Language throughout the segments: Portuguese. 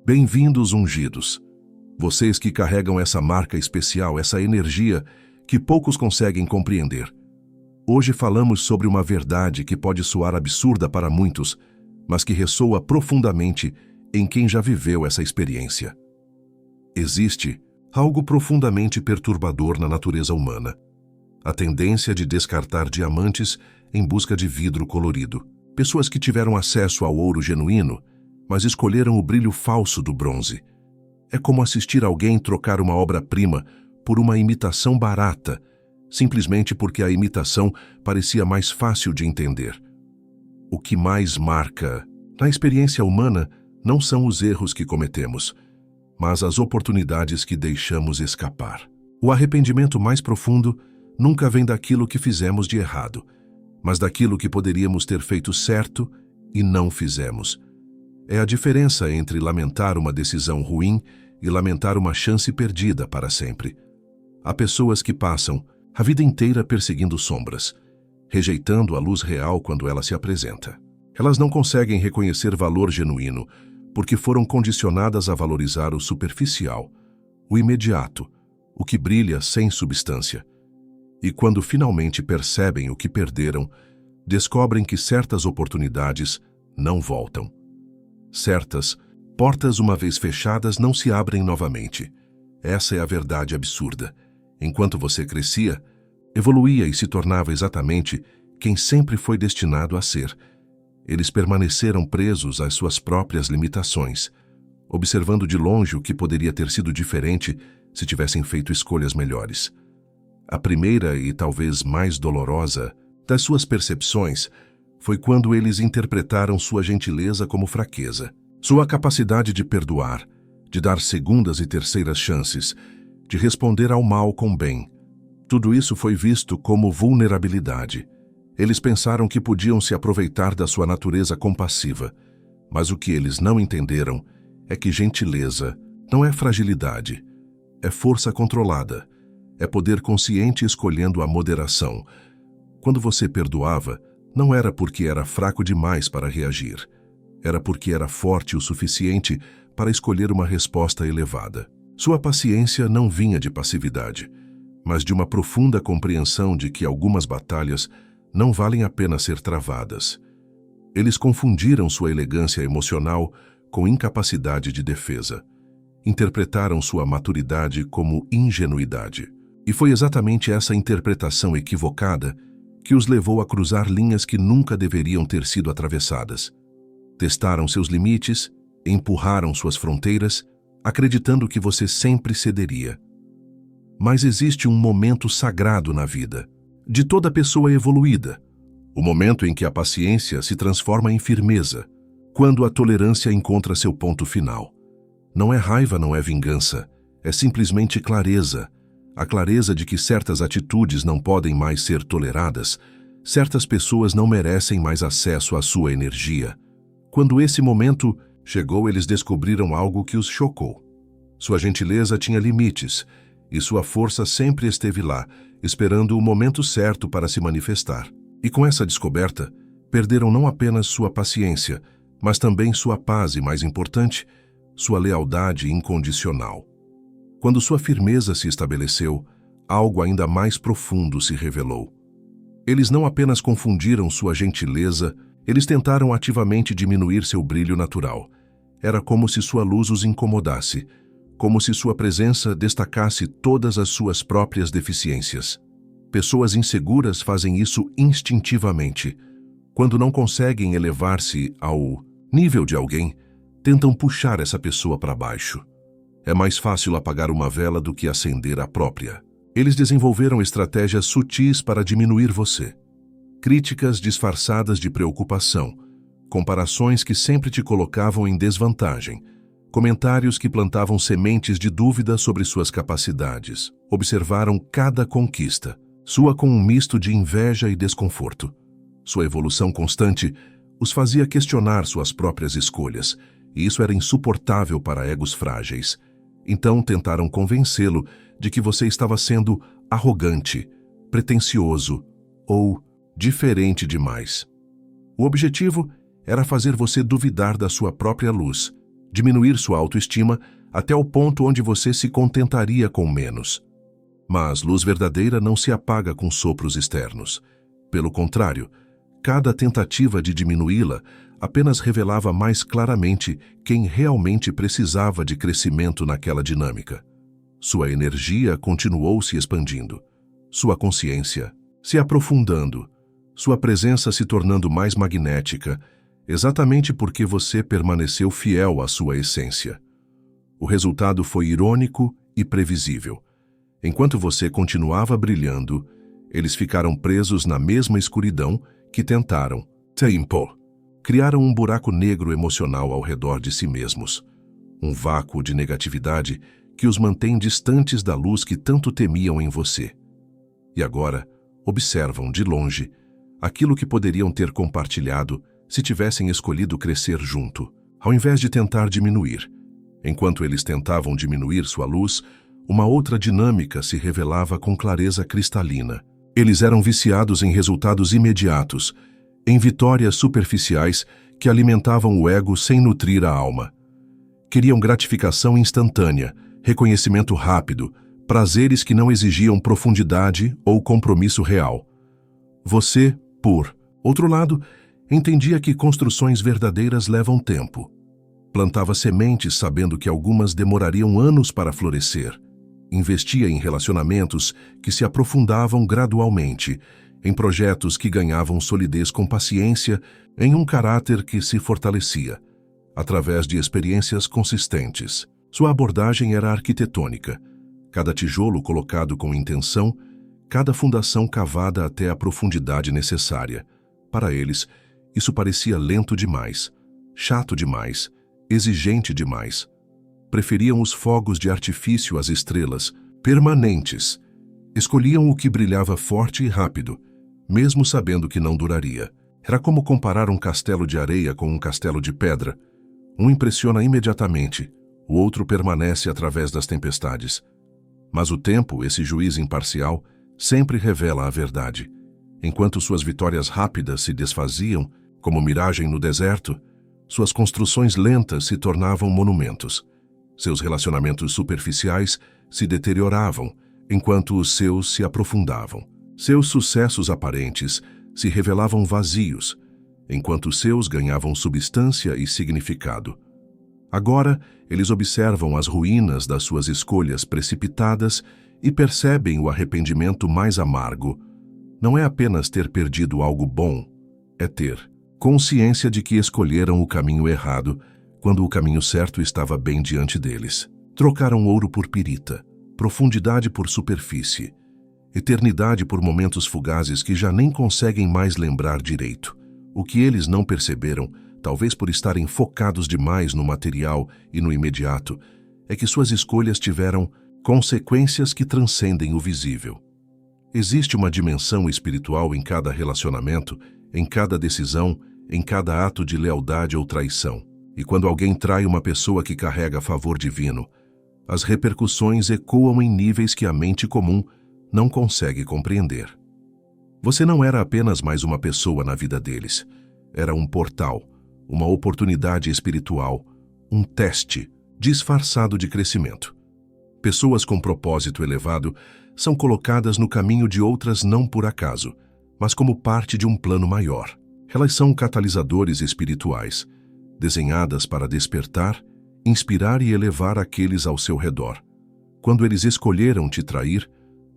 Bem-vindos, ungidos. Vocês que carregam essa marca especial, essa energia que poucos conseguem compreender. Hoje falamos sobre uma verdade que pode soar absurda para muitos, mas que ressoa profundamente em quem já viveu essa experiência. Existe algo profundamente perturbador na natureza humana: a tendência de descartar diamantes em busca de vidro colorido. Pessoas que tiveram acesso ao ouro genuíno, mas escolheram o brilho falso do bronze. É como assistir alguém trocar uma obra-prima por uma imitação barata, simplesmente porque a imitação parecia mais fácil de entender. O que mais marca na experiência humana não são os erros que cometemos, mas as oportunidades que deixamos escapar. O arrependimento mais profundo nunca vem daquilo que fizemos de errado, mas daquilo que poderíamos ter feito certo e não fizemos. É a diferença entre lamentar uma decisão ruim e lamentar uma chance perdida para sempre. Há pessoas que passam a vida inteira perseguindo sombras, rejeitando a luz real quando ela se apresenta. Elas não conseguem reconhecer valor genuíno porque foram condicionadas a valorizar o superficial, o imediato, o que brilha sem substância. E quando finalmente percebem o que perderam, descobrem que certas oportunidades não voltam. Certas portas, uma vez fechadas, não se abrem novamente. Essa é a verdade absurda. Enquanto você crescia, evoluía e se tornava exatamente quem sempre foi destinado a ser. Eles permaneceram presos às suas próprias limitações, observando de longe o que poderia ter sido diferente se tivessem feito escolhas melhores. A primeira e talvez mais dolorosa das suas percepções foi quando eles interpretaram sua gentileza como fraqueza. Sua capacidade de perdoar, de dar segundas e terceiras chances, de responder ao mal com bem. Tudo isso foi visto como vulnerabilidade. Eles pensaram que podiam se aproveitar da sua natureza compassiva, mas o que eles não entenderam é que gentileza não é fragilidade, é força controlada, é poder consciente escolhendo a moderação. Quando você perdoava, não era porque era fraco demais para reagir. Era porque era forte o suficiente para escolher uma resposta elevada. Sua paciência não vinha de passividade, mas de uma profunda compreensão de que algumas batalhas não valem a pena ser travadas. Eles confundiram sua elegância emocional com incapacidade de defesa. Interpretaram sua maturidade como ingenuidade. E foi exatamente essa interpretação equivocada que os levou a cruzar linhas que nunca deveriam ter sido atravessadas. Testaram seus limites, empurraram suas fronteiras, acreditando que você sempre cederia. Mas existe um momento sagrado na vida, de toda pessoa evoluída, o momento em que a paciência se transforma em firmeza, quando a tolerância encontra seu ponto final. Não é raiva, não é vingança, é simplesmente clareza. A clareza de que certas atitudes não podem mais ser toleradas, certas pessoas não merecem mais acesso à sua energia. Quando esse momento chegou, eles descobriram algo que os chocou. Sua gentileza tinha limites, e sua força sempre esteve lá, esperando o momento certo para se manifestar. E com essa descoberta, perderam não apenas sua paciência, mas também sua paz e, mais importante, sua lealdade incondicional. Quando sua firmeza se estabeleceu, algo ainda mais profundo se revelou. Eles não apenas confundiram sua gentileza, eles tentaram ativamente diminuir seu brilho natural. Era como se sua luz os incomodasse, como se sua presença destacasse todas as suas próprias deficiências. Pessoas inseguras fazem isso instintivamente. Quando não conseguem elevar-se ao nível de alguém, tentam puxar essa pessoa para baixo. É mais fácil apagar uma vela do que acender a própria. Eles desenvolveram estratégias sutis para diminuir você. Críticas disfarçadas de preocupação, comparações que sempre te colocavam em desvantagem, comentários que plantavam sementes de dúvida sobre suas capacidades. Observaram cada conquista, sua com um misto de inveja e desconforto. Sua evolução constante os fazia questionar suas próprias escolhas, e isso era insuportável para egos frágeis. Então tentaram convencê-lo de que você estava sendo arrogante, pretensioso ou diferente demais. O objetivo era fazer você duvidar da sua própria luz diminuir sua autoestima até o ponto onde você se contentaria com menos. Mas luz verdadeira não se apaga com sopros externos. Pelo contrário, cada tentativa de diminuí-la apenas revelava mais claramente quem realmente precisava de crescimento naquela dinâmica. Sua energia continuou se expandindo, sua consciência se aprofundando, sua presença se tornando mais magnética, exatamente porque você permaneceu fiel à sua essência. O resultado foi irônico e previsível. Enquanto você continuava brilhando, eles ficaram presos na mesma escuridão que tentaram. Criaram um buraco negro emocional ao redor de si mesmos. Um vácuo de negatividade que os mantém distantes da luz que tanto temiam em você. E agora, observam de longe aquilo que poderiam ter compartilhado se tivessem escolhido crescer junto, ao invés de tentar diminuir. Enquanto eles tentavam diminuir sua luz, uma outra dinâmica se revelava com clareza cristalina. Eles eram viciados em resultados imediatos, em vitórias superficiais que alimentavam o ego sem nutrir a alma. Queriam gratificação instantânea, reconhecimento rápido, prazeres que não exigiam profundidade ou compromisso real. Você, por outro lado, entendia que construções verdadeiras levam tempo. Plantava sementes sabendo que algumas demorariam anos para florescer. Investia em relacionamentos que se aprofundavam gradualmente, em projetos que ganhavam solidez com paciência, em um caráter que se fortalecia, através de experiências consistentes. Sua abordagem era arquitetônica. Cada tijolo colocado com intenção, cada fundação cavada até a profundidade necessária. Para eles, isso parecia lento demais, chato demais, exigente demais. Preferiam os fogos de artifício às estrelas, permanentes. Escolhiam o que brilhava forte e rápido, mesmo sabendo que não duraria. Era como comparar um castelo de areia com um castelo de pedra. Um impressiona imediatamente, o outro permanece através das tempestades. Mas o tempo, esse juiz imparcial, sempre revela a verdade. Enquanto suas vitórias rápidas se desfaziam, como miragem no deserto, suas construções lentas se tornavam monumentos. Seus relacionamentos superficiais se deterioravam, enquanto os seus se aprofundavam. Seus sucessos aparentes se revelavam vazios, enquanto os seus ganhavam substância e significado. Agora, eles observam as ruínas das suas escolhas precipitadas e percebem o arrependimento mais amargo. Não é apenas ter perdido algo bom, é ter consciência de que escolheram o caminho errado, quando o caminho certo estava bem diante deles. Trocaram ouro por pirita, profundidade por superfície, eternidade por momentos fugazes que já nem conseguem mais lembrar direito. O que eles não perceberam, talvez por estarem focados demais no material e no imediato, é que suas escolhas tiveram consequências que transcendem o visível. Existe uma dimensão espiritual em cada relacionamento, em cada decisão, em cada ato de lealdade ou traição. E quando alguém trai uma pessoa que carrega favor divino, as repercussões ecoam em níveis que a mente comum não consegue compreender. Você não era apenas mais uma pessoa na vida deles. Era um portal, uma oportunidade espiritual, um teste disfarçado de crescimento. Pessoas com propósito elevado são colocadas no caminho de outras não por acaso, mas como parte de um plano maior. Elas são catalisadores espirituais, desenhadas para despertar, inspirar e elevar aqueles ao seu redor. Quando eles escolheram te trair,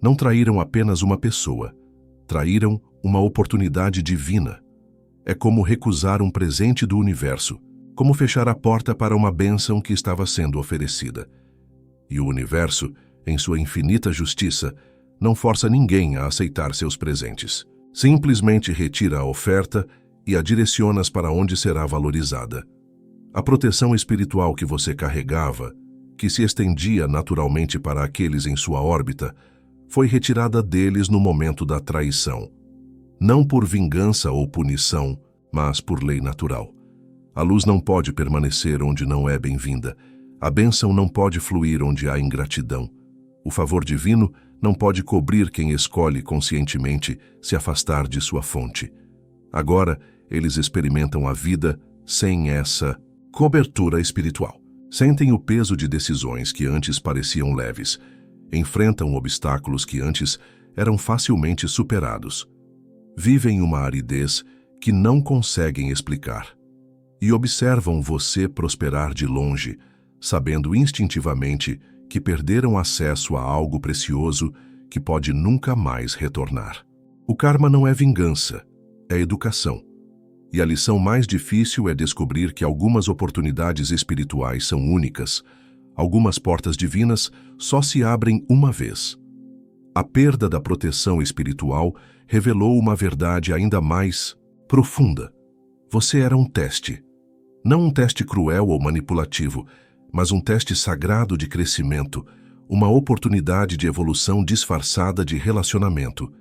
não traíram apenas uma pessoa, traíram uma oportunidade divina. É como recusar um presente do universo, como fechar a porta para uma bênção que estava sendo oferecida. E o universo, em sua infinita justiça, não força ninguém a aceitar seus presentes. Simplesmente retira a oferta e a direciona para onde será valorizada. A proteção espiritual que você carregava, que se estendia naturalmente para aqueles em sua órbita, foi retirada deles no momento da traição. Não por vingança ou punição, mas por lei natural. A luz não pode permanecer onde não é bem-vinda. A bênção não pode fluir onde há ingratidão. O favor divino não pode cobrir quem escolhe conscientemente se afastar de sua fonte. Agora, eles experimentam a vida sem essa cobertura espiritual. Sentem o peso de decisões que antes pareciam leves, enfrentam obstáculos que antes eram facilmente superados. Vivem uma aridez que não conseguem explicar. E observam você prosperar de longe, sabendo instintivamente que perderam acesso a algo precioso que pode nunca mais retornar. O karma não é vingança, é educação. E a lição mais difícil é descobrir que algumas oportunidades espirituais são únicas, algumas portas divinas só se abrem uma vez. A perda da proteção espiritual revelou uma verdade ainda mais profunda. Você era um teste. Não um teste cruel ou manipulativo, mas um teste sagrado de crescimento, uma oportunidade de evolução disfarçada de relacionamento.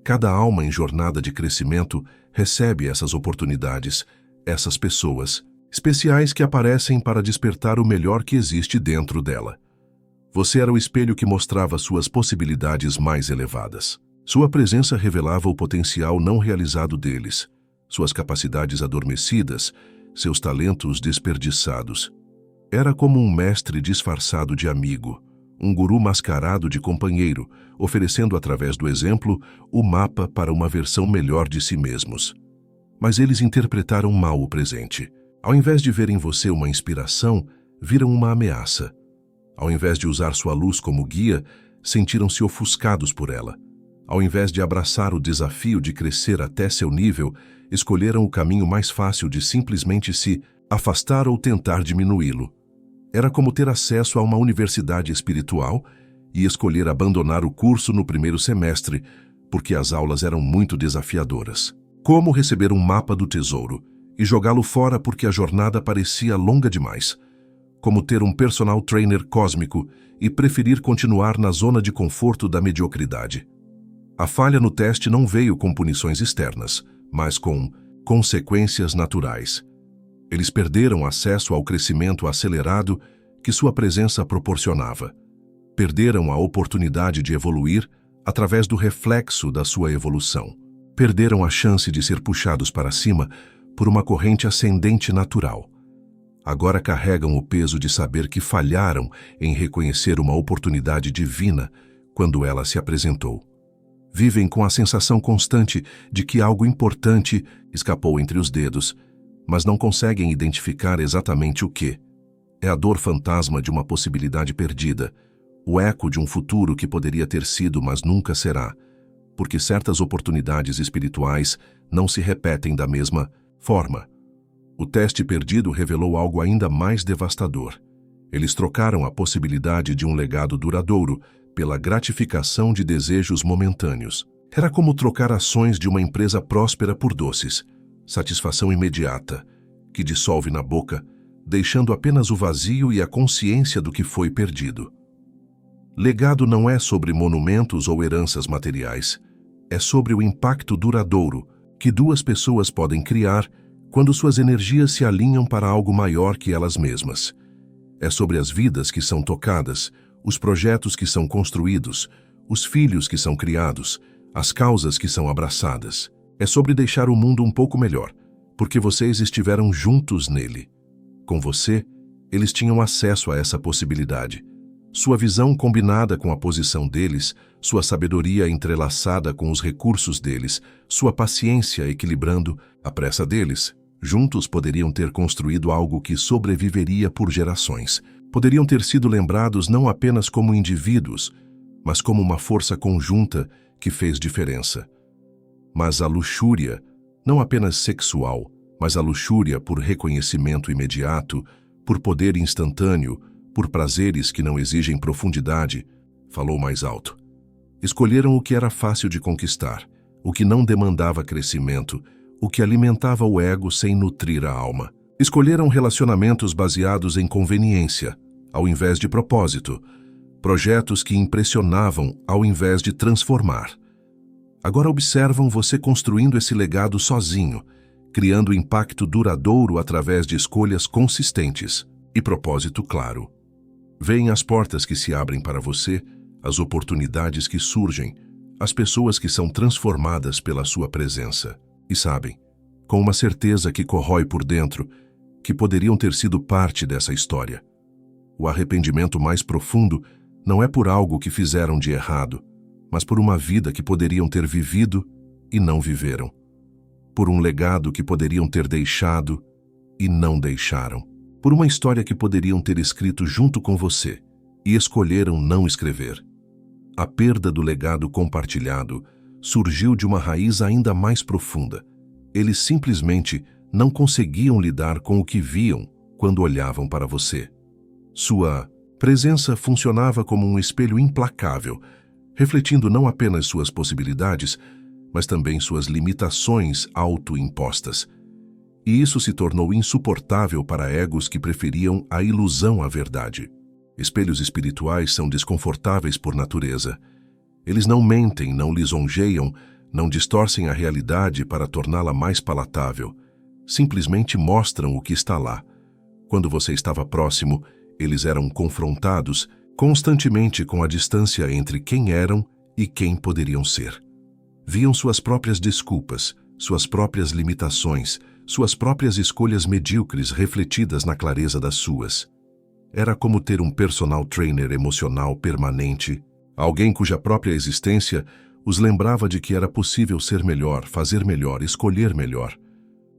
Cada alma em jornada de crescimento recebe essas oportunidades, essas pessoas especiais que aparecem para despertar o melhor que existe dentro dela. Você era o espelho que mostrava suas possibilidades mais elevadas. Sua presença revelava o potencial não realizado deles, suas capacidades adormecidas, seus talentos desperdiçados. Era como um mestre disfarçado de amigo, um guru mascarado de companheiro, oferecendo através do exemplo o mapa para uma versão melhor de si mesmos. Mas eles interpretaram mal o presente. Ao invés de ver em você uma inspiração, viram uma ameaça. Ao invés de usar sua luz como guia, sentiram-se ofuscados por ela. Ao invés de abraçar o desafio de crescer até seu nível, escolheram o caminho mais fácil de simplesmente se afastar ou tentar diminuí-lo. Era como ter acesso a uma universidade espiritual e escolher abandonar o curso no primeiro semestre, porque as aulas eram muito desafiadoras. Como receber um mapa do tesouro e jogá-lo fora porque a jornada parecia longa demais. Como ter um personal trainer cósmico e preferir continuar na zona de conforto da mediocridade. A falha no teste não veio com punições externas, mas com consequências naturais. Eles perderam acesso ao crescimento acelerado que sua presença proporcionava. Perderam a oportunidade de evoluir através do reflexo da sua evolução. Perderam a chance de ser puxados para cima por uma corrente ascendente natural. Agora carregam o peso de saber que falharam em reconhecer uma oportunidade divina quando ela se apresentou. Vivem com a sensação constante de que algo importante escapou entre os dedos, mas não conseguem identificar exatamente o que. É a dor fantasma de uma possibilidade perdida, o eco de um futuro que poderia ter sido, mas nunca será, porque certas oportunidades espirituais não se repetem da mesma forma. O teste perdido revelou algo ainda mais devastador. Eles trocaram a possibilidade de um legado duradouro pela gratificação de desejos momentâneos. Era como trocar ações de uma empresa próspera por doces, satisfação imediata, que dissolve na boca, deixando apenas o vazio e a consciência do que foi perdido. Legado não é sobre monumentos ou heranças materiais, é sobre o impacto duradouro que duas pessoas podem criar quando suas energias se alinham para algo maior que elas mesmas. É sobre as vidas que são tocadas, os projetos que são construídos, os filhos que são criados, as causas que são abraçadas. É sobre deixar o mundo um pouco melhor, porque vocês estiveram juntos nele. Com você, eles tinham acesso a essa possibilidade. Sua visão combinada com a posição deles, sua sabedoria entrelaçada com os recursos deles, sua paciência equilibrando a pressa deles, juntos poderiam ter construído algo que sobreviveria por gerações. Poderiam ter sido lembrados não apenas como indivíduos, mas como uma força conjunta que fez diferença. Mas a luxúria, não apenas sexual, mas a luxúria por reconhecimento imediato, por poder instantâneo, por prazeres que não exigem profundidade, falou mais alto. Escolheram o que era fácil de conquistar, o que não demandava crescimento, o que alimentava o ego sem nutrir a alma. Escolheram relacionamentos baseados em conveniência, ao invés de propósito, projetos que impressionavam ao invés de transformar. Agora observam você construindo esse legado sozinho, criando impacto duradouro através de escolhas consistentes e propósito claro. Veem as portas que se abrem para você, as oportunidades que surgem, as pessoas que são transformadas pela sua presença. E sabem, com uma certeza que corrói por dentro, que poderiam ter sido parte dessa história. O arrependimento mais profundo não é por algo que fizeram de errado, mas por uma vida que poderiam ter vivido e não viveram. Por um legado que poderiam ter deixado e não deixaram. Por uma história que poderiam ter escrito junto com você e escolheram não escrever. A perda do legado compartilhado surgiu de uma raiz ainda mais profunda. Eles simplesmente não conseguiam lidar com o que viam quando olhavam para você. Sua presença funcionava como um espelho implacável, refletindo não apenas suas possibilidades, mas também suas limitações autoimpostas. E isso se tornou insuportável para egos que preferiam a ilusão à verdade. Espelhos espirituais são desconfortáveis por natureza. Eles não mentem, não lisonjeiam, não distorcem a realidade para torná-la mais palatável. Simplesmente mostram o que está lá. Quando você estava próximo, eles eram confrontados constantemente com a distância entre quem eram e quem poderiam ser. Viam suas próprias desculpas, suas próprias limitações, suas próprias escolhas medíocres refletidas na clareza das suas. Era como ter um personal trainer emocional permanente, alguém cuja própria existência os lembrava de que era possível ser melhor, fazer melhor, escolher melhor.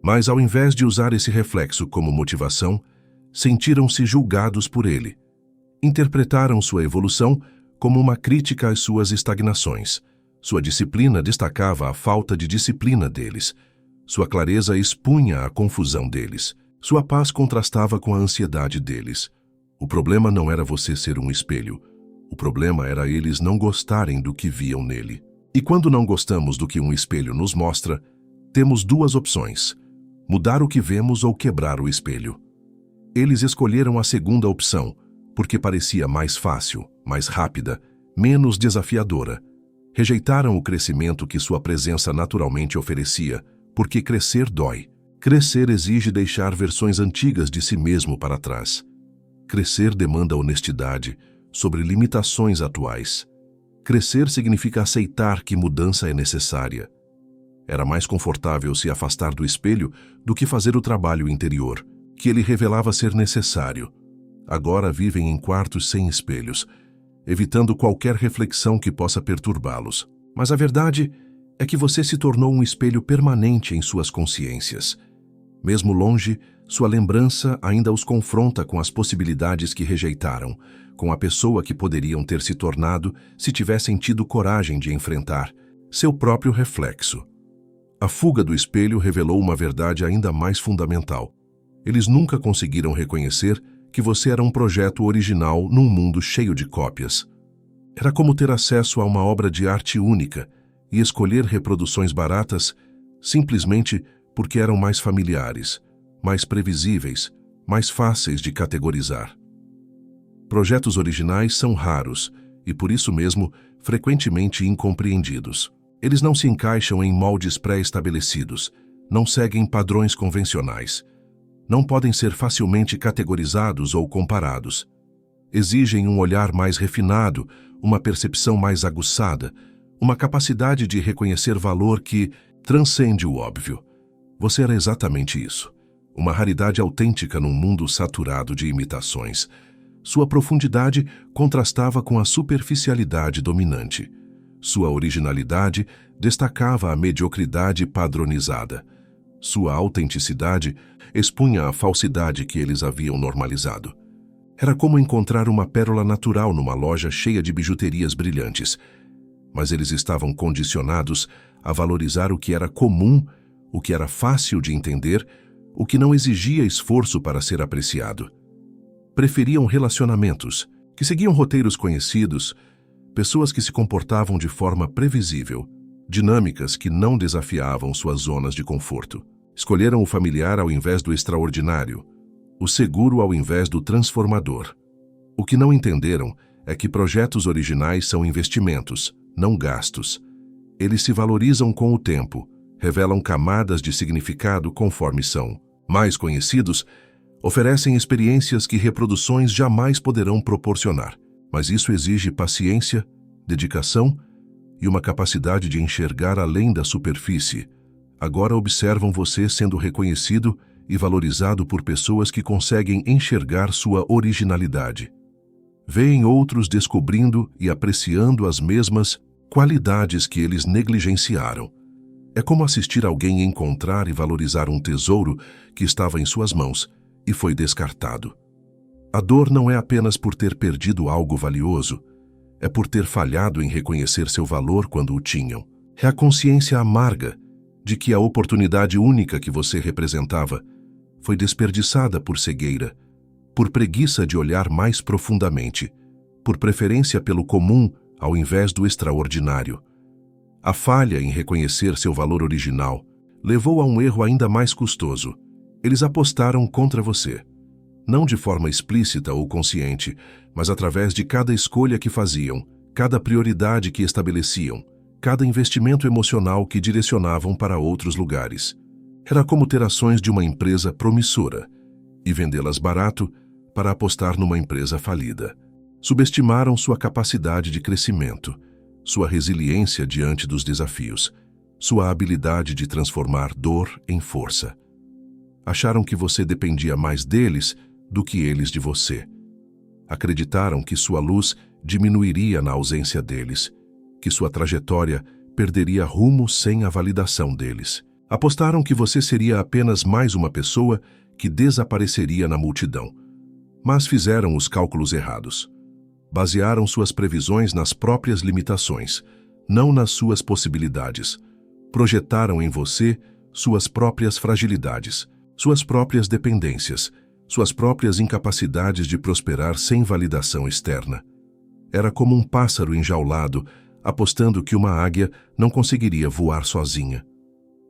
Mas ao invés de usar esse reflexo como motivação, sentiram-se julgados por ele. Interpretaram sua evolução como uma crítica às suas estagnações. Sua disciplina destacava a falta de disciplina deles. Sua clareza expunha a confusão deles. Sua paz contrastava com a ansiedade deles. O problema não era você ser um espelho. O problema era eles não gostarem do que viam nele. E quando não gostamos do que um espelho nos mostra, temos duas opções: mudar o que vemos ou quebrar o espelho. Eles escolheram a segunda opção, porque parecia mais fácil, mais rápida, menos desafiadora. Rejeitaram o crescimento que sua presença naturalmente oferecia, porque crescer dói. Crescer exige deixar versões antigas de si mesmo para trás. Crescer demanda honestidade sobre limitações atuais. Crescer significa aceitar que mudança é necessária. Era mais confortável se afastar do espelho do que fazer o trabalho interior, que ele revelava ser necessário. Agora vivem em quartos sem espelhos, evitando qualquer reflexão que possa perturbá-los. Mas a verdade é que você se tornou um espelho permanente em suas consciências. Mesmo longe, sua lembrança ainda os confronta com as possibilidades que rejeitaram, com a pessoa que poderiam ter se tornado se tivessem tido coragem de enfrentar seu próprio reflexo. A fuga do espelho revelou uma verdade ainda mais fundamental. Eles nunca conseguiram reconhecer que você era um projeto original num mundo cheio de cópias. Era como ter acesso a uma obra de arte única e escolher reproduções baratas simplesmente porque eram mais familiares, mais previsíveis, mais fáceis de categorizar. Projetos originais são raros e, por isso mesmo, frequentemente incompreendidos. Eles não se encaixam em moldes pré-estabelecidos, não seguem padrões convencionais, não podem ser facilmente categorizados ou comparados. Exigem um olhar mais refinado, uma percepção mais aguçada, uma capacidade de reconhecer valor que transcende o óbvio. Você era exatamente isso. Uma raridade autêntica num mundo saturado de imitações. Sua profundidade contrastava com a superficialidade dominante. Sua originalidade destacava a mediocridade padronizada. Sua autenticidade expunha a falsidade que eles haviam normalizado. Era como encontrar uma pérola natural numa loja cheia de bijuterias brilhantes. Mas eles estavam condicionados a valorizar o que era comum, o que era fácil de entender, o que não exigia esforço para ser apreciado. Preferiam relacionamentos, que seguiam roteiros conhecidos, pessoas que se comportavam de forma previsível, dinâmicas que não desafiavam suas zonas de conforto. Escolheram o familiar ao invés do extraordinário, o seguro ao invés do transformador. O que não entenderam é que projetos originais são investimentos, não gastos. Eles se valorizam com o tempo, revelam camadas de significado conforme são mais conhecidos, oferecem experiências que reproduções jamais poderão proporcionar. Mas isso exige paciência, dedicação e uma capacidade de enxergar além da superfície. Agora observam você sendo reconhecido e valorizado por pessoas que conseguem enxergar sua originalidade. Veem outros descobrindo e apreciando as mesmas qualidades que eles negligenciaram. É como assistir alguém encontrar e valorizar um tesouro que estava em suas mãos e foi descartado. A dor não é apenas por ter perdido algo valioso, é por ter falhado em reconhecer seu valor quando o tinham. É a consciência amarga de que a oportunidade única que você representava foi desperdiçada por cegueira, por preguiça de olhar mais profundamente, por preferência pelo comum ao invés do extraordinário. A falha em reconhecer seu valor original levou a um erro ainda mais custoso. Eles apostaram contra você. Não de forma explícita ou consciente, mas através de cada escolha que faziam, cada prioridade que estabeleciam, cada investimento emocional que direcionavam para outros lugares. Era como ter ações de uma empresa promissora e vendê-las barato para apostar numa empresa falida. Subestimaram sua capacidade de crescimento, sua resiliência diante dos desafios, sua habilidade de transformar dor em força. Acharam que você dependia mais deles do que eles de você. Acreditaram que sua luz diminuiria na ausência deles, que sua trajetória perderia rumo sem a validação deles. Apostaram que você seria apenas mais uma pessoa que desapareceria na multidão. Mas fizeram os cálculos errados. Basearam suas previsões nas próprias limitações, não nas suas possibilidades. Projetaram em você suas próprias fragilidades, suas próprias dependências, suas próprias incapacidades de prosperar sem validação externa. Era como um pássaro enjaulado, apostando que uma águia não conseguiria voar sozinha.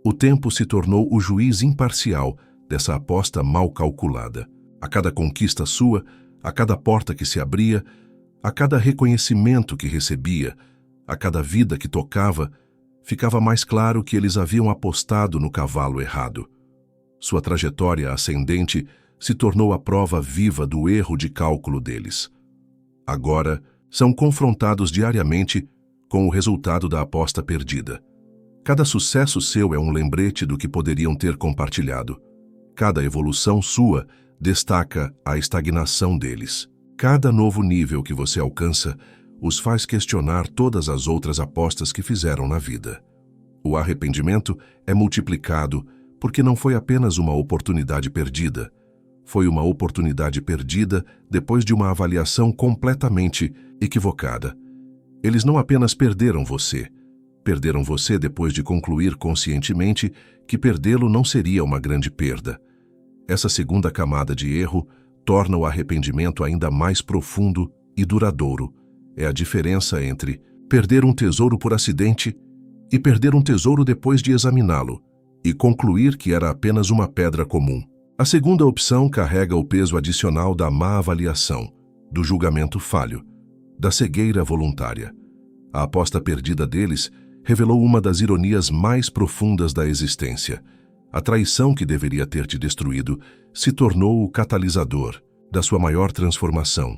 O tempo se tornou o juiz imparcial dessa aposta mal calculada. A cada conquista sua, a cada porta que se abria, a cada reconhecimento que recebia, a cada vida que tocava, ficava mais claro que eles haviam apostado no cavalo errado. Sua trajetória ascendente se tornou a prova viva do erro de cálculo deles. Agora, são confrontados diariamente com o resultado da aposta perdida. Cada sucesso seu é um lembrete do que poderiam ter compartilhado. Cada evolução sua destaca a estagnação deles. Cada novo nível que você alcança os faz questionar todas as outras apostas que fizeram na vida. O arrependimento é multiplicado porque não foi apenas uma oportunidade perdida. Foi uma oportunidade perdida depois de uma avaliação completamente equivocada. Eles não apenas perderam você depois de concluir conscientemente que perdê-lo não seria uma grande perda. Essa segunda camada de erro torna o arrependimento ainda mais profundo e duradouro. É a diferença entre perder um tesouro por acidente e perder um tesouro depois de examiná-lo e concluir que era apenas uma pedra comum. A segunda opção carrega o peso adicional da má avaliação, do julgamento falho, da cegueira voluntária. A aposta perdida deles revelou uma das ironias mais profundas da existência. A traição que deveria ter te destruído se tornou o catalisador da sua maior transformação.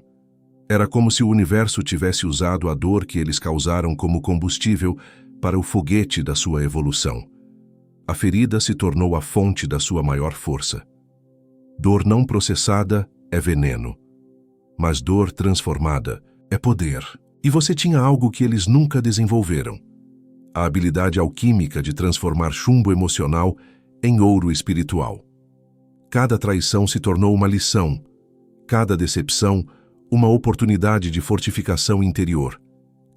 Era como se o universo tivesse usado a dor que eles causaram como combustível para o foguete da sua evolução. A ferida se tornou a fonte da sua maior força. Dor não processada é veneno, mas dor transformada é poder. E você tinha algo que eles nunca desenvolveram: a habilidade alquímica de transformar chumbo emocional em ouro espiritual. Cada traição se tornou uma lição, cada decepção, uma oportunidade de fortificação interior,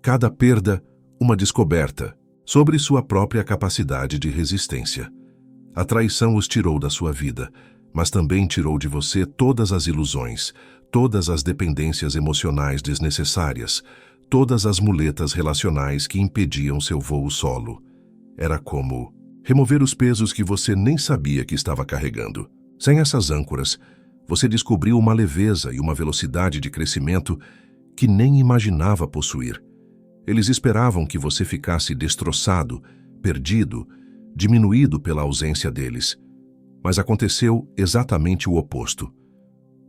cada perda, uma descoberta sobre sua própria capacidade de resistência. A traição os tirou da sua vida, mas também tirou de você todas as ilusões, todas as dependências emocionais desnecessárias, todas as muletas relacionais que impediam seu voo solo. Era como remover os pesos que você nem sabia que estava carregando. Sem essas âncoras, você descobriu uma leveza e uma velocidade de crescimento que nem imaginava possuir. Eles esperavam que você ficasse destroçado, perdido, diminuído pela ausência deles. Mas aconteceu exatamente o oposto.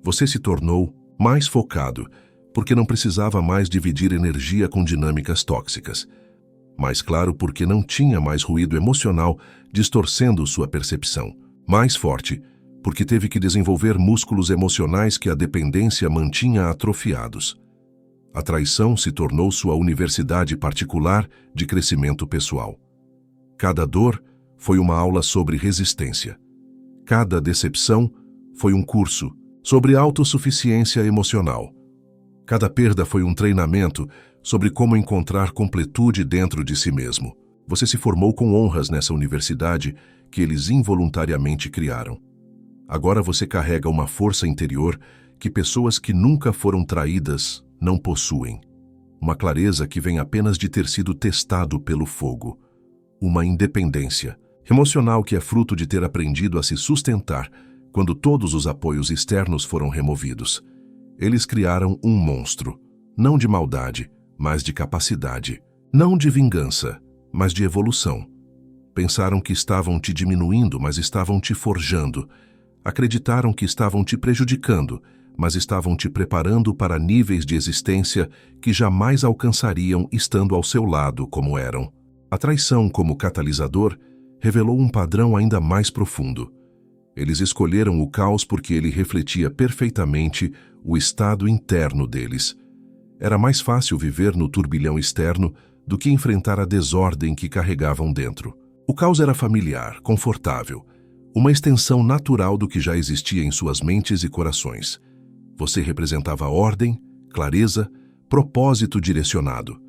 Você se tornou mais focado, porque não precisava mais dividir energia com dinâmicas tóxicas. Mais claro, porque não tinha mais ruído emocional distorcendo sua percepção. Mais forte, porque teve que desenvolver músculos emocionais que a dependência mantinha atrofiados. A traição se tornou sua universidade particular de crescimento pessoal. Cada dor foi uma aula sobre resistência. Cada decepção foi um curso sobre autossuficiência emocional. Cada perda foi um treinamento sobre como encontrar completude dentro de si mesmo. Você se formou com honras nessa universidade que eles involuntariamente criaram. Agora você carrega uma força interior que pessoas que nunca foram traídas não possuem. Uma clareza que vem apenas de ter sido testado pelo fogo. Uma independência emocional que é fruto de ter aprendido a se sustentar quando todos os apoios externos foram removidos. Eles criaram um monstro, não de maldade, mas de capacidade. Não de vingança, mas de evolução. Pensaram que estavam te diminuindo, mas estavam te forjando. Acreditaram que estavam te prejudicando, mas estavam te preparando para níveis de existência que jamais alcançariam estando ao seu lado como eram. A traição como catalisador revelou um padrão ainda mais profundo. Eles escolheram o caos porque ele refletia perfeitamente o estado interno deles. Era mais fácil viver no turbilhão externo do que enfrentar a desordem que carregavam dentro. O caos era familiar, confortável, uma extensão natural do que já existia em suas mentes e corações. Você representava ordem, clareza, propósito direcionado.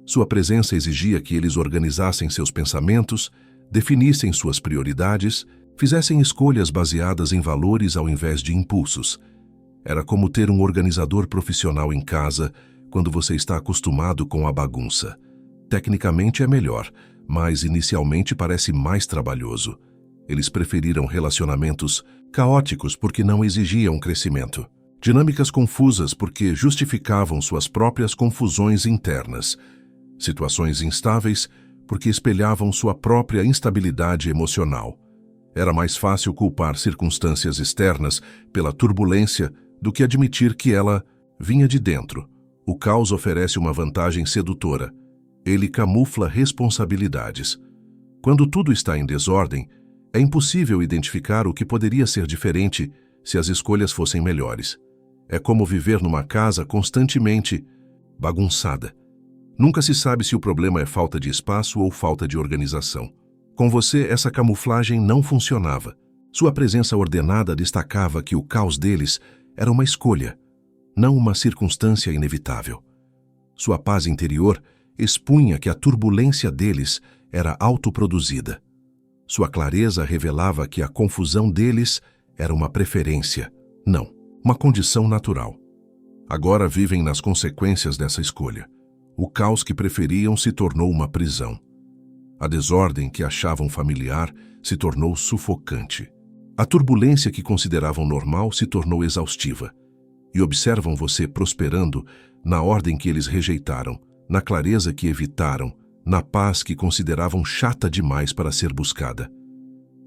Sua presença exigia que eles organizassem seus pensamentos, definissem suas prioridades, fizessem escolhas baseadas em valores ao invés de impulsos. Era como ter um organizador profissional em casa quando você está acostumado com a bagunça. Tecnicamente é melhor, mas inicialmente parece mais trabalhoso. Eles preferiram relacionamentos caóticos porque não exigiam crescimento. Dinâmicas confusas porque justificavam suas próprias confusões internas. Situações instáveis porque espelhavam sua própria instabilidade emocional. Era mais fácil culpar circunstâncias externas pela turbulência do que admitir que ela vinha de dentro. O caos oferece uma vantagem sedutora. Ele camufla responsabilidades. Quando tudo está em desordem, é impossível identificar o que poderia ser diferente se as escolhas fossem melhores. É como viver numa casa constantemente bagunçada. Nunca se sabe se o problema é falta de espaço ou falta de organização. Com você, essa camuflagem não funcionava. Sua presença ordenada destacava que o caos deles era uma escolha, não uma circunstância inevitável. Sua paz interior expunha que a turbulência deles era autoproduzida. Sua clareza revelava que a confusão deles era uma preferência, não uma condição natural. Agora vivem nas consequências dessa escolha. O caos que preferiam se tornou uma prisão. A desordem que achavam familiar se tornou sufocante. A turbulência que consideravam normal se tornou exaustiva. E observam você prosperando na ordem que eles rejeitaram, na clareza que evitaram, na paz que consideravam chata demais para ser buscada.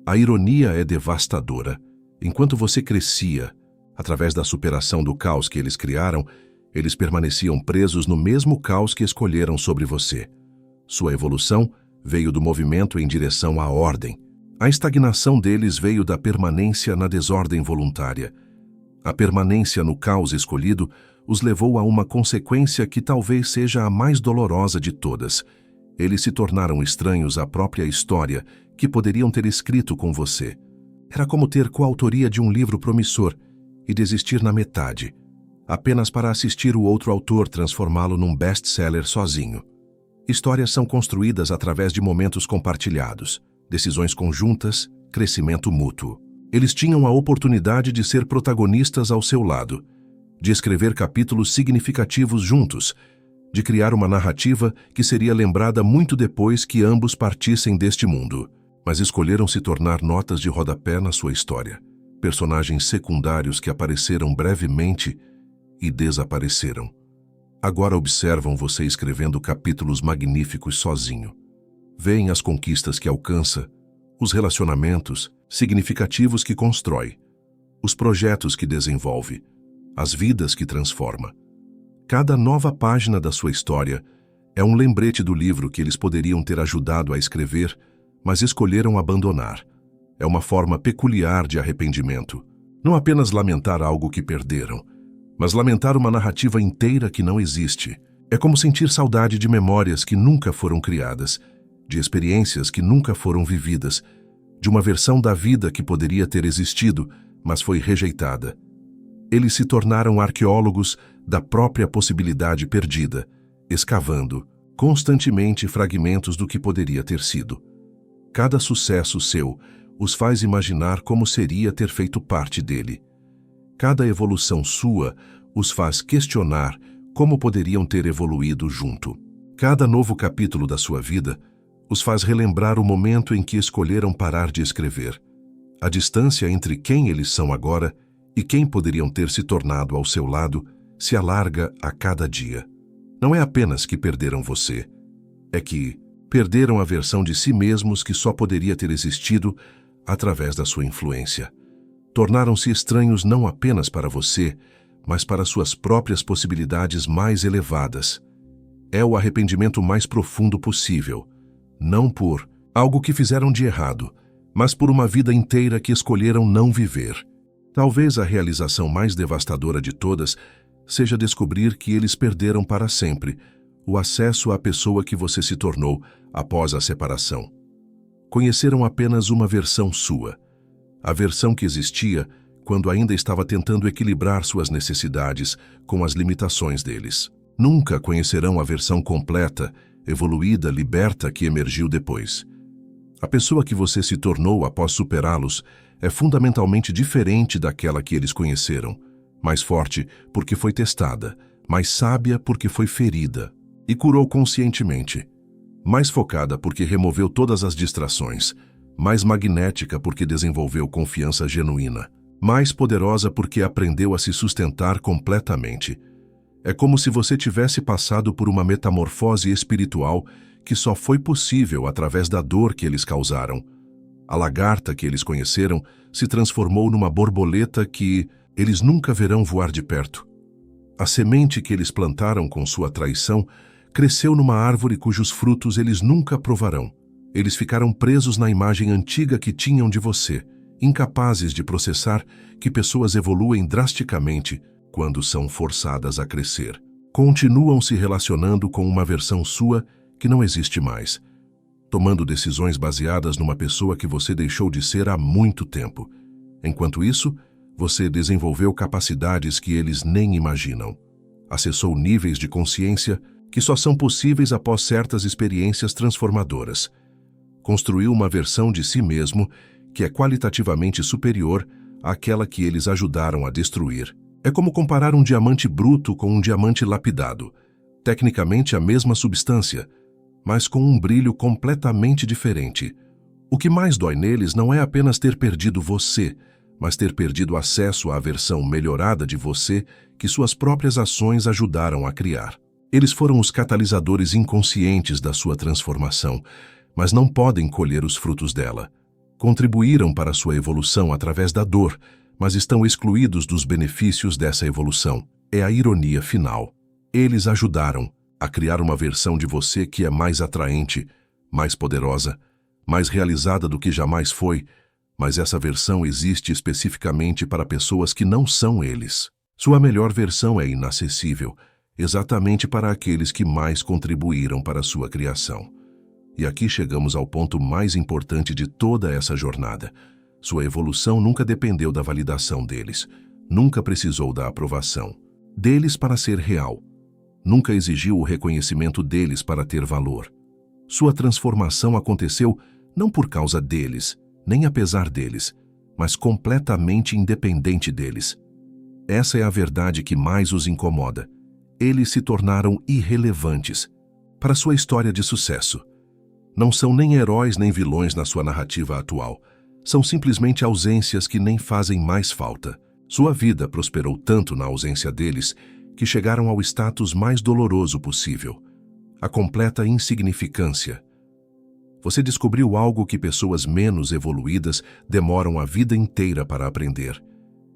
A ironia é devastadora. Enquanto você crescia, através da superação do caos que eles criaram, eles permaneciam presos no mesmo caos que escolheram sobre você. Sua evolução veio do movimento em direção à ordem. A estagnação deles veio da permanência na desordem voluntária. A permanência no caos escolhido os levou a uma consequência que talvez seja a mais dolorosa de todas. Eles se tornaram estranhos à própria história que poderiam ter escrito com você. Era como ter coautoria de um livro promissor e desistir na metade, apenas para assistir o outro autor transformá-lo num best-seller sozinho. Histórias são construídas através de momentos compartilhados, decisões conjuntas, crescimento mútuo. Eles tinham a oportunidade de ser protagonistas ao seu lado, de escrever capítulos significativos juntos, de criar uma narrativa que seria lembrada muito depois que ambos partissem deste mundo, mas escolheram se tornar notas de rodapé na sua história. Personagens secundários que apareceram brevemente e desapareceram. Agora observam você escrevendo capítulos magníficos sozinho. Veem as conquistas que alcança, os relacionamentos significativos que constrói, os projetos que desenvolve, as vidas que transforma. Cada nova página da sua história é um lembrete do livro que eles poderiam ter ajudado a escrever, mas escolheram abandonar. É uma forma peculiar de arrependimento. Não apenas lamentar algo que perderam, mas lamentar uma narrativa inteira que não existe. É como sentir saudade de memórias que nunca foram criadas, de experiências que nunca foram vividas, de uma versão da vida que poderia ter existido, mas foi rejeitada. Eles se tornaram arqueólogos da própria possibilidade perdida, escavando constantemente fragmentos do que poderia ter sido. Cada sucesso seu os faz imaginar como seria ter feito parte dele. Cada evolução sua os faz questionar como poderiam ter evoluído junto. Cada novo capítulo da sua vida os faz relembrar o momento em que escolheram parar de escrever. A distância entre quem eles são agora e quem poderiam ter se tornado ao seu lado se alarga a cada dia. Não é apenas que perderam você, é que perderam a versão de si mesmos que só poderia ter existido através da sua influência. Tornaram-se estranhos não apenas para você, mas para suas próprias possibilidades mais elevadas. É o arrependimento mais profundo possível, não por algo que fizeram de errado, mas por uma vida inteira que escolheram não viver. Talvez a realização mais devastadora de todas seja descobrir que eles perderam para sempre o acesso à pessoa que você se tornou após a separação. Conheceram apenas uma versão sua, a versão que existia quando ainda estava tentando equilibrar suas necessidades com as limitações deles. Nunca conhecerão a versão completa, evoluída, liberta que emergiu depois. A pessoa que você se tornou após superá-los é fundamentalmente diferente daquela que eles conheceram. Mais forte porque foi testada, mais sábia porque foi ferida e curou conscientemente. Mais focada porque removeu todas as distrações, mais magnética porque desenvolveu confiança genuína, mais poderosa porque aprendeu a se sustentar completamente. É como se você tivesse passado por uma metamorfose espiritual que só foi possível através da dor que eles causaram. A lagarta que eles conheceram se transformou numa borboleta que eles nunca verão voar de perto. A semente que eles plantaram com sua traição cresceu numa árvore cujos frutos eles nunca provarão. Eles ficaram presos na imagem antiga que tinham de você, incapazes de processar que pessoas evoluem drasticamente quando são forçadas a crescer. Continuam se relacionando com uma versão sua que não existe mais, tomando decisões baseadas numa pessoa que você deixou de ser há muito tempo. Enquanto isso, você desenvolveu capacidades que eles nem imaginam. Acessou níveis de consciência que só são possíveis após certas experiências transformadoras. Construiu uma versão de si mesmo que é qualitativamente superior àquela que eles ajudaram a destruir. É como comparar um diamante bruto com um diamante lapidado. Tecnicamente a mesma substância, mas com um brilho completamente diferente. O que mais dói neles não é apenas ter perdido você, mas ter perdido acesso à versão melhorada de você que suas próprias ações ajudaram a criar. Eles foram os catalisadores inconscientes da sua transformação, mas não podem colher os frutos dela. Contribuíram para sua evolução através da dor, mas estão excluídos dos benefícios dessa evolução. É a ironia final. Eles ajudaram a criar uma versão de você que é mais atraente, mais poderosa, mais realizada do que jamais foi, mas essa versão existe especificamente para pessoas que não são eles. Sua melhor versão é inacessível, exatamente para aqueles que mais contribuíram para sua criação. E aqui chegamos ao ponto mais importante de toda essa jornada. Sua evolução nunca dependeu da validação deles, nunca precisou da aprovação deles para ser real, nunca exigiu o reconhecimento deles para ter valor. Sua transformação aconteceu não por causa deles, nem apesar deles, mas completamente independente deles. Essa é a verdade que mais os incomoda. Eles se tornaram irrelevantes para sua história de sucesso. Não são nem heróis nem vilões na sua narrativa atual. São simplesmente ausências que nem fazem mais falta. Sua vida prosperou tanto na ausência deles que chegaram ao status mais doloroso possível, a completa insignificância. Você descobriu algo que pessoas menos evoluídas demoram a vida inteira para aprender,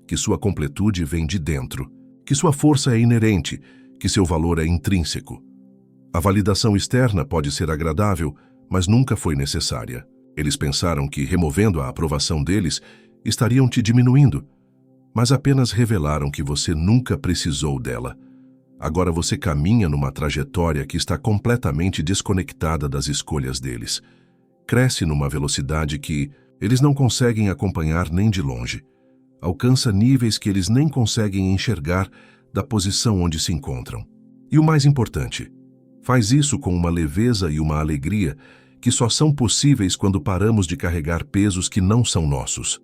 que sua completude vem de dentro, que sua força é inerente, que seu valor é intrínseco. A validação externa pode ser agradável, mas nunca foi necessária. Eles pensaram que, removendo a aprovação deles, estariam te diminuindo, mas apenas revelaram que você nunca precisou dela. Agora você caminha numa trajetória que está completamente desconectada das escolhas deles. Cresce numa velocidade que eles não conseguem acompanhar nem de longe. Alcança níveis que eles nem conseguem enxergar da posição onde se encontram. E o mais importante, faz isso com uma leveza e uma alegria que só são possíveis quando paramos de carregar pesos que não são nossos.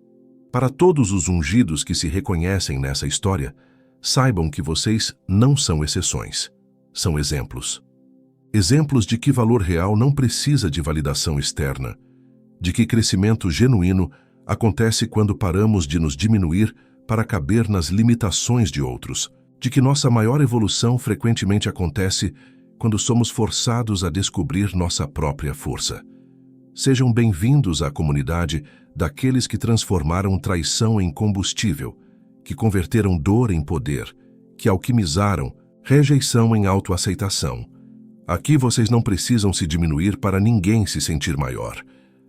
Para todos os ungidos que se reconhecem nessa história, saibam que vocês não são exceções. São exemplos. Exemplos de que valor real não precisa de validação externa, de que crescimento genuíno acontece quando paramos de nos diminuir para caber nas limitações de outros, de que nossa maior evolução frequentemente acontece quando somos forçados a descobrir nossa própria força. Sejam bem-vindos à comunidade daqueles que transformaram traição em combustível, que converteram dor em poder, que alquimizaram rejeição em autoaceitação. Aqui vocês não precisam se diminuir para ninguém se sentir maior.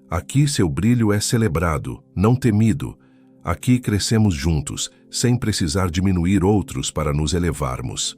Aqui seu brilho é celebrado, não temido. Aqui crescemos juntos, sem precisar diminuir outros para nos elevarmos.